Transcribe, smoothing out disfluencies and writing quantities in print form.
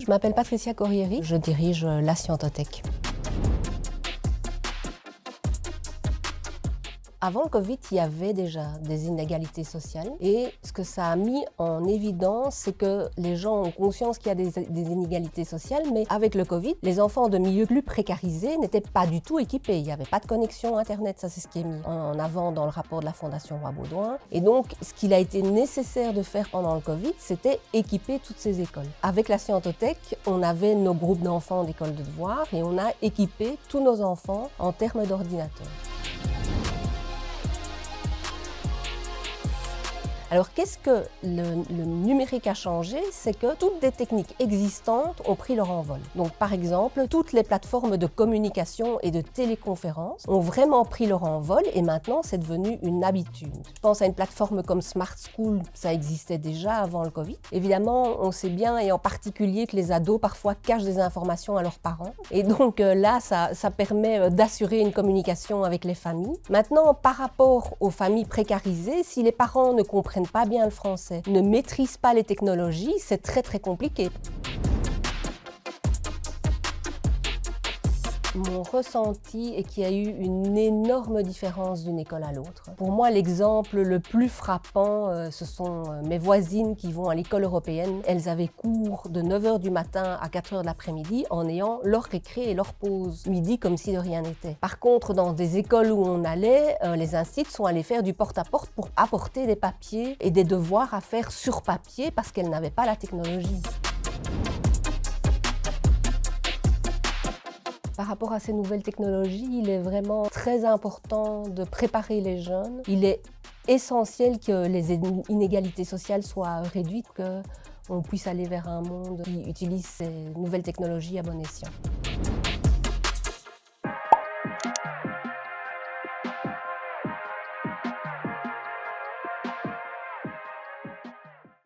Je m'appelle Patricia Corrieri, je dirige la Scientothèque. Avant le Covid, il y avait déjà des inégalités sociales et ce que ça a mis en évidence, c'est que les gens ont conscience qu'il y a des inégalités sociales, mais avec le Covid, les enfants de milieux plus précarisés n'étaient pas du tout équipés. Il n'y avait pas de connexion Internet, ça c'est ce qui est mis en avant dans le rapport de la Fondation Roi-Baudouin. Et donc, ce qu'il a été nécessaire de faire pendant le Covid, c'était équiper toutes ces écoles. Avec la Scientothèque, on avait nos groupes d'enfants d'école de devoirs et on a équipé tous nos enfants en termes d'ordinateurs. Alors qu'est-ce que le numérique a changé? C'est que toutes les techniques existantes ont pris leur envol. Donc par exemple, toutes les plateformes de communication et de téléconférence ont vraiment pris leur envol et maintenant c'est devenu une habitude. Je pense à une plateforme comme Smart School, ça existait déjà avant le Covid. Évidemment, on sait bien et en particulier que les ados parfois cachent des informations à leurs parents. Et donc là, ça permet d'assurer une communication avec les familles. Maintenant, par rapport aux familles précarisées, si les parents ne comprennent pas bien le français, ne maîtrisent pas les technologies, c'est très compliqué. Mon ressenti est qu'il y a eu une énorme différence d'une école à l'autre. Pour moi, l'exemple le plus frappant, ce sont mes voisines qui vont à l'école européenne. Elles avaient cours de 9h du matin à 4h de l'après-midi en ayant leur récré et leur pause midi comme si de rien n'était. Par contre, dans des écoles où on allait, les instituts sont allés faire du porte-à-porte pour apporter des papiers et des devoirs à faire sur papier parce qu'elles n'avaient pas la technologie. Par rapport à ces nouvelles technologies, il est vraiment très important de préparer les jeunes. Il est essentiel que les inégalités sociales soient réduites, qu'on puisse aller vers un monde qui utilise ces nouvelles technologies à bon escient.